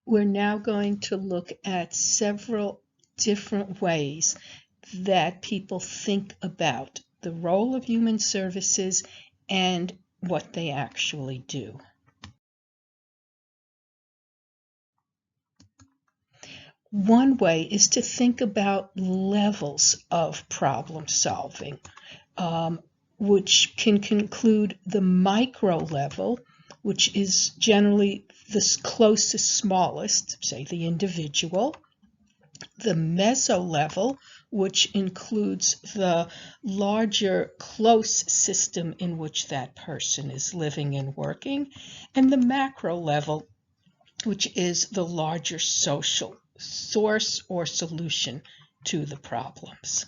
We're now going to look at several different ways that people think about the role of human services and what they actually do. One way is to think about levels of problem solving, which can include the micro level, which is generally the closest, smallest, say the individual, the meso level, which includes the larger, close system in which that person is living and working, and the macro level, which is the larger social source or solution to the problems.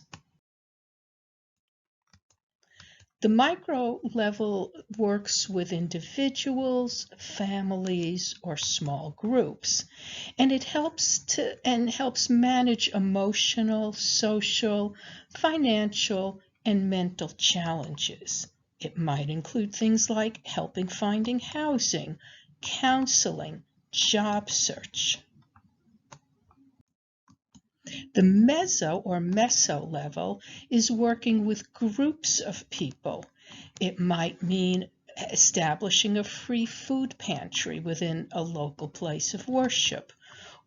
The micro level works with individuals, families, or small groups, and it helps manage emotional, social, financial, and mental challenges. It might include things like helping finding housing, counseling, job search. The meso or meso level is working with groups of people. It might mean establishing a free food pantry within a local place of worship,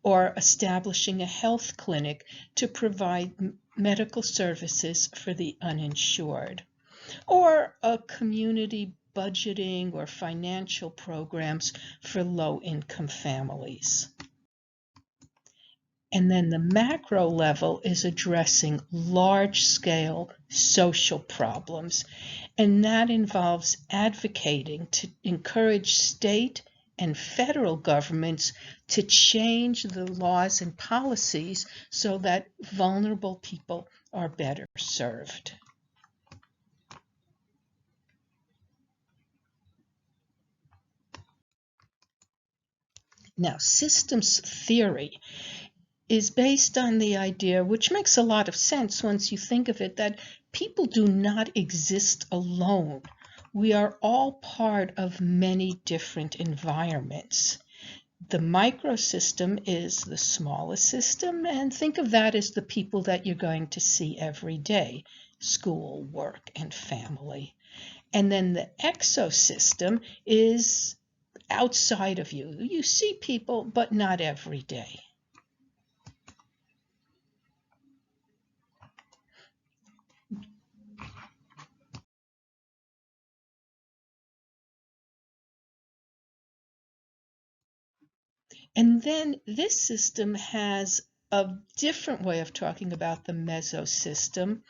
or establishing a health clinic to provide medical services for the uninsured, or a community budgeting or financial programs for low-income families. And then the macro level is addressing large-scale social problems, and that involves advocating to encourage state and federal governments to change the laws and policies so that vulnerable people are better served. Now, systems theory is based on the idea, which makes a lot of sense once you think of it, that people do not exist alone. We are all part of many different environments. The microsystem is the smallest system, and think of that as the people that you're going to see every day, school, work, and family. And then the exosystem is outside of you. You see people, but not every day. And then this system has a different way of talking about the mesosystem,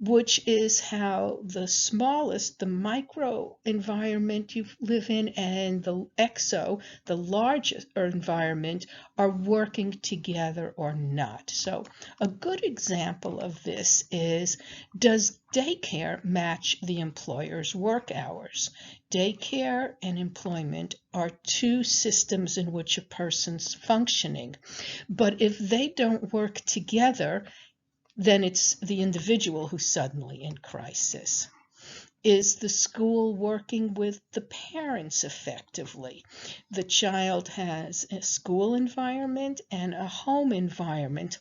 which is how the smallest, the micro environment you live in, and the exo, the largest environment, are working together or not. So a good example of this is, does daycare match the employer's work hours? Daycare and employment are two systems in which a person's functioning. But if they don't work together, then it's the individual who's suddenly in crisis. Is the school working with the parents effectively? The child has a school environment and a home environment,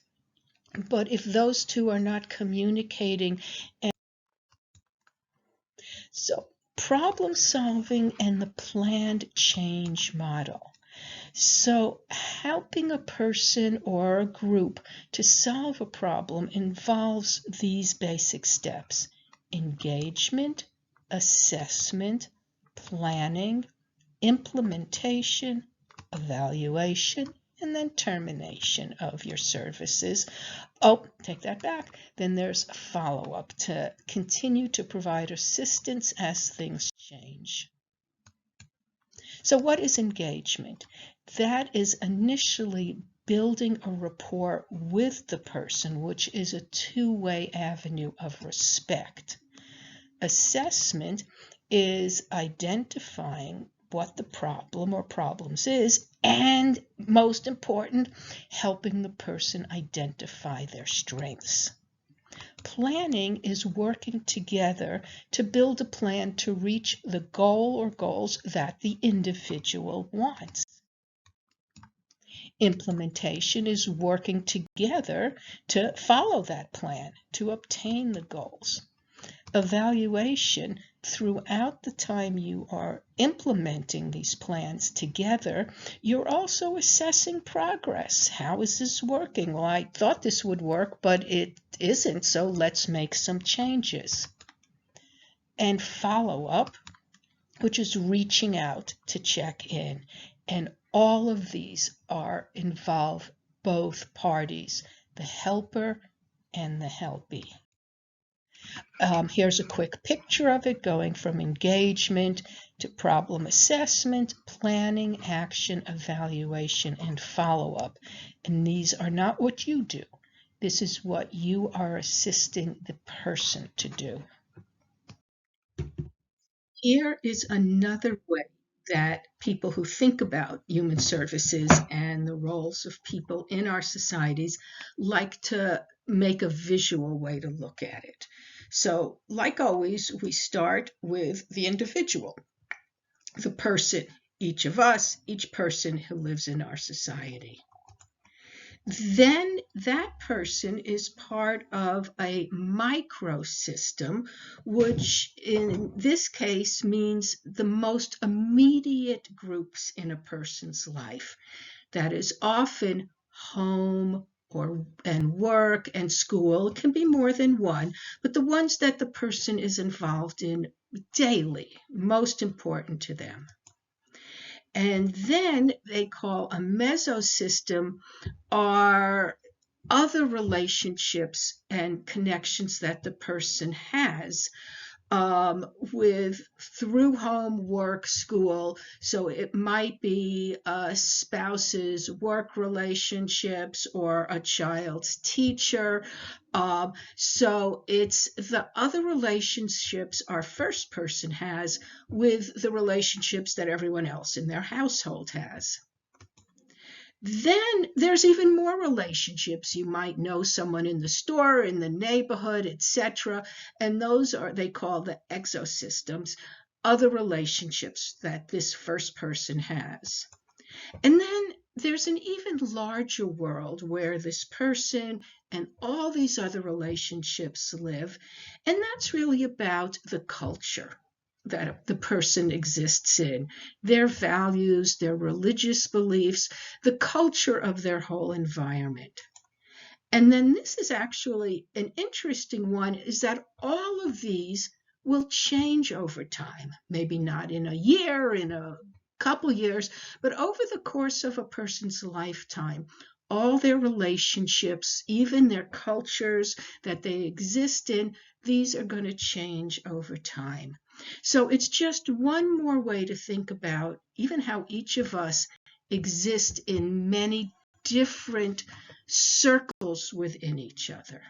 but if those two are not communicating, so problem solving and the planned change model. So helping a person or a group to solve a problem involves these basic steps: engagement, assessment, planning, implementation, evaluation, and then termination of your services. Oh, take that back. Then there's a follow-up to continue to provide assistance as things change. So what is engagement? That is initially building a rapport with the person, which is a two-way avenue of respect. Assessment is identifying what the problem or problems is, and most important, helping the person identify their strengths. Planning is working together to build a plan to reach the goal or goals that the individual wants. Implementation is working together to follow that plan, to obtain the goals. Evaluation, throughout the time you are implementing these plans together, you're also assessing progress. How is this working? Well, I thought this would work, but it isn't, so let's make some changes. And follow-up, which is reaching out to check in. And all of these involve both parties, the helper and the helpee. Here's a quick picture of it, going from engagement to problem assessment, planning, action, evaluation, and follow-up. And these are not what you do. This is what you are assisting the person to do. Here is another way that people who think about human services and the roles of people in our societies like to make a visual way to look at it. So, like always, we start with the individual, the person, each of us, each person who lives in our society. Then that person is part of a microsystem, which in this case means the most immediate groups in a person's life. That is often home and work and school. It can be more than one, but the ones that the person is involved in daily, most important to them. And then they call a mesosystem are other relationships and connections that the person has through home, work, school. So it might be a spouse's work relationships or a child's teacher. So it's the other relationships our first person has with the relationships that everyone else in their household has. Then there's even more relationships. You might know someone in the store, in the neighborhood, etc. And those they call the exosystems, other relationships that this first person has. And then there's an even larger world where this person and all these other relationships live. And that's really about the culture that the person exists in, their values, their religious beliefs, the culture of their whole environment. And then this is actually an interesting one, is that all of these will change over time, maybe not in a year, in a couple years, but over the course of a person's lifetime, all their relationships, even their cultures that they exist in, these are going to change over time. So it's just one more way to think about even how each of us exist in many different circles within each other.